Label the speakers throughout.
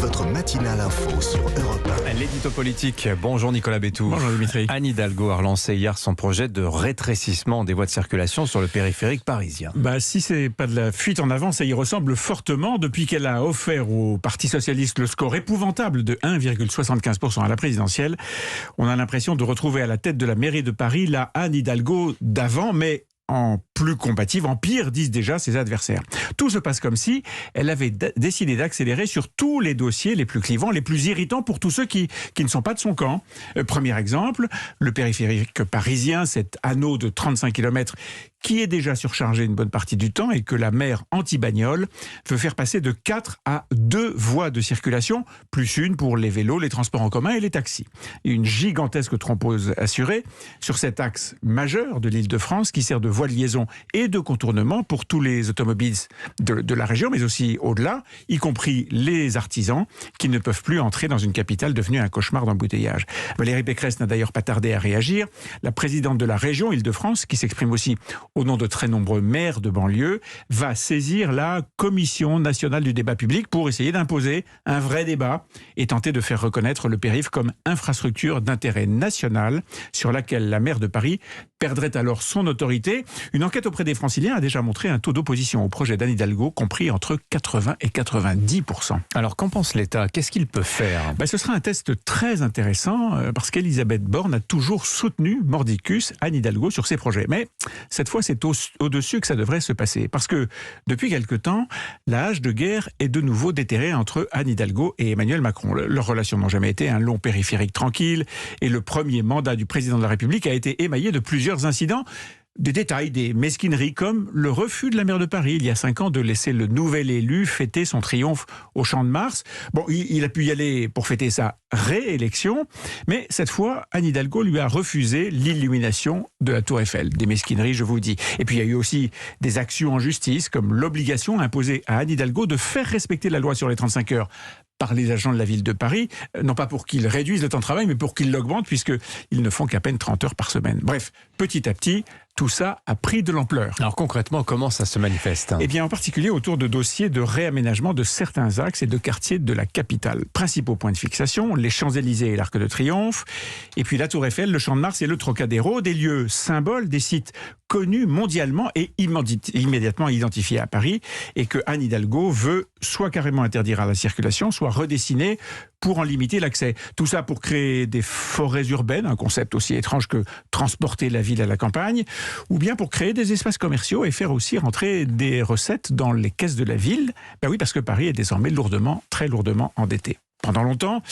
Speaker 1: votre matinale info sur Europe 1.
Speaker 2: L'édito politique. Bonjour Nicolas Bétou.
Speaker 3: Bonjour Dimitri.
Speaker 2: Anne Hidalgo a relancé hier son projet de rétrécissement des voies de circulation sur le périphérique parisien.
Speaker 3: Si c'est pas de la fuite en avant, ça y ressemble fortement depuis qu'elle a offert au Parti Socialiste le score épouvantable de 1,75% à la présidentielle. On a l'impression de retrouver à la tête de la mairie de Paris la Anne Hidalgo d'avant, mais en plus combative, en pire, disent déjà ses adversaires. Tout se passe comme si elle avait décidé d'accélérer sur tous les dossiers les plus clivants, les plus irritants pour tous ceux qui ne sont pas de son camp. Premier exemple, le périphérique parisien, cet anneau de 35 km qui est déjà surchargé une bonne partie du temps et que la maire anti-bagnole veut faire passer de 4 à 2 voies de circulation, plus une pour les vélos, les transports en commun et les taxis. Une gigantesque thrombose assurée sur cet axe majeur de l'Île-de-France qui sert de voie de liaison et de contournement pour tous les automobilistes de la région, mais aussi au-delà, y compris les artisans qui ne peuvent plus entrer dans une capitale devenue un cauchemar d'embouteillage. Valérie Pécresse n'a d'ailleurs pas tardé à réagir. La présidente de la région Île-de-France, qui s'exprime aussi au nom de très nombreux maires de banlieue, va saisir la Commission nationale du débat public pour essayer d'imposer un vrai débat et tenter de faire reconnaître le périph' comme infrastructure d'intérêt national sur laquelle la maire de Paris perdrait alors son autorité. Une enquête auprès des Franciliens a déjà montré un taux d'opposition au projet d'Anne Hidalgo compris entre 80 et 90%.
Speaker 2: Alors qu'en pense l'État? Qu'est-ce qu'il peut faire?
Speaker 3: Ce sera un test très intéressant parce qu'Elisabeth Borne a toujours soutenu mordicus Anne Hidalgo sur ses projets. Mais cette fois, c'est au-dessus que ça devrait se passer. Parce que depuis quelque temps, la hache de guerre est de nouveau déterrée entre Anne Hidalgo et Emmanuel Macron. Leurs relations n'ont jamais été un long périphérique tranquille et le premier mandat du président de la République a été émaillé de plusieurs incidents. Des détails, des mesquineries comme le refus de la maire de Paris il y a 5 ans de laisser le nouvel élu fêter son triomphe au Champ de Mars. Il a pu y aller pour fêter sa réélection, mais cette fois, Anne Hidalgo lui a refusé l'illumination de la Tour Eiffel. Des mesquineries, je vous dis. Et puis il y a eu aussi des actions en justice, comme l'obligation imposée à Anne Hidalgo de faire respecter la loi sur les 35 heures par les agents de la ville de Paris, non pas pour qu'ils réduisent le temps de travail, mais pour qu'ils l'augmentent, puisqu'ils ne font qu'à peine 30 heures par semaine. Bref, petit à petit, tout ça a pris de l'ampleur.
Speaker 2: Alors concrètement, comment ça se manifeste?
Speaker 3: En particulier autour de dossiers de réaménagement de certains axes et de quartiers de la capitale. Principaux points de fixation, les Champs-Élysées et l'Arc de Triomphe, et puis la Tour Eiffel, le Champ de Mars et le Trocadéro, des lieux symboles, des sites connus mondialement et immédiatement identifiés à Paris, et que Anne Hidalgo veut soit carrément interdire à la circulation, soit redessiner pour en limiter l'accès. Tout ça pour créer des forêts urbaines, un concept aussi étrange que transporter la ville à la campagne, ou bien pour créer des espaces commerciaux et faire aussi rentrer des recettes dans les caisses de la ville. Oui, parce que Paris est désormais très lourdement endetté. Pendant longtemps,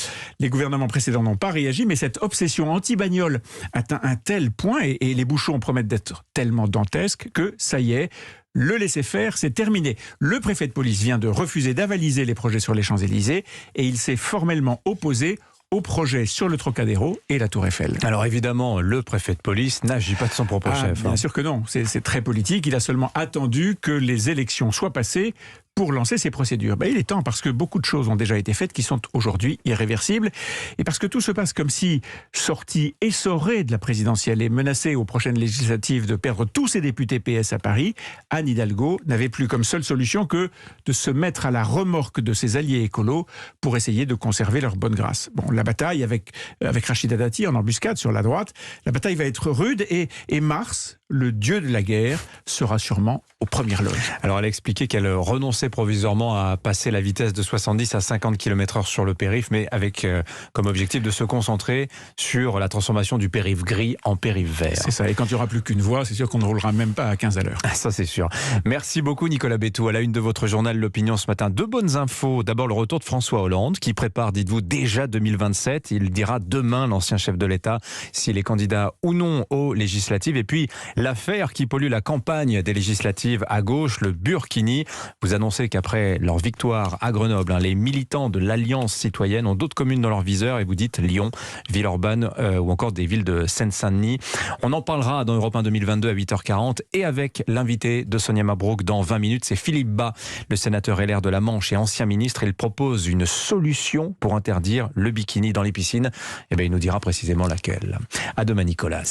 Speaker 3: les gouvernements précédents n'ont pas réagi, mais cette obsession anti-bagnole atteint un tel point et les bouchons promettent d'être tellement dantesques que ça y est, le laisser-faire, c'est terminé. Le préfet de police vient de refuser d'avaliser les projets sur les Champs-Élysées et il s'est formellement opposé au projet sur le Trocadéro et la Tour Eiffel.
Speaker 2: Alors évidemment, le préfet de police n'agit pas de son propre chef.
Speaker 3: Bien sûr que non, c'est très politique. Il a seulement attendu que les élections soient passées pour lancer ces procédures. Il est temps parce que beaucoup de choses ont déjà été faites qui sont aujourd'hui irréversibles et parce que tout se passe comme si, sortie essorée de la présidentielle et menacée aux prochaines législatives de perdre tous ses députés PS à Paris, Anne Hidalgo n'avait plus comme seule solution que de se mettre à la remorque de ses alliés écolos pour essayer de conserver leur bonne grâce. La bataille avec Rachida Dati en embuscade sur la droite, la bataille va être rude et Mars, le dieu de la guerre, sera sûrement aux premières loges.
Speaker 2: Alors elle a expliqué qu'elle renonçait provisoirement à passer la vitesse de 70 à 50 km/h sur le périph', mais avec comme objectif de se concentrer sur la transformation du périph' gris en périph' vert.
Speaker 3: C'est ça, et quand il n'y aura plus qu'une voie, c'est sûr qu'on ne roulera même pas à 15 à l'heure.
Speaker 2: Ça c'est sûr. Merci beaucoup Nicolas Bétou. À la une de votre journal L'Opinion ce matin, 2 bonnes infos. D'abord le retour de François Hollande qui prépare, dites-vous, déjà 2027. Il dira demain, l'ancien chef de l'État, s'il est candidat ou non aux législatives. Et puis l'affaire qui pollue la campagne des législatives à gauche, le Burkini. Vous annoncez qu'après leur victoire à Grenoble, les militants de l'Alliance citoyenne ont d'autres communes dans leur viseur et vous dites Lyon, Villeurbanne ou encore des villes de Seine-Saint-Denis. On en parlera dans Europe 1 2022 à 8h40 et avec l'invité de Sonia Mabrouk dans 20 minutes, c'est Philippe Bas, le sénateur LR de la Manche et ancien ministre. Il propose une solution pour interdire le bikini dans les piscines. Il nous dira précisément laquelle. À demain Nicolas.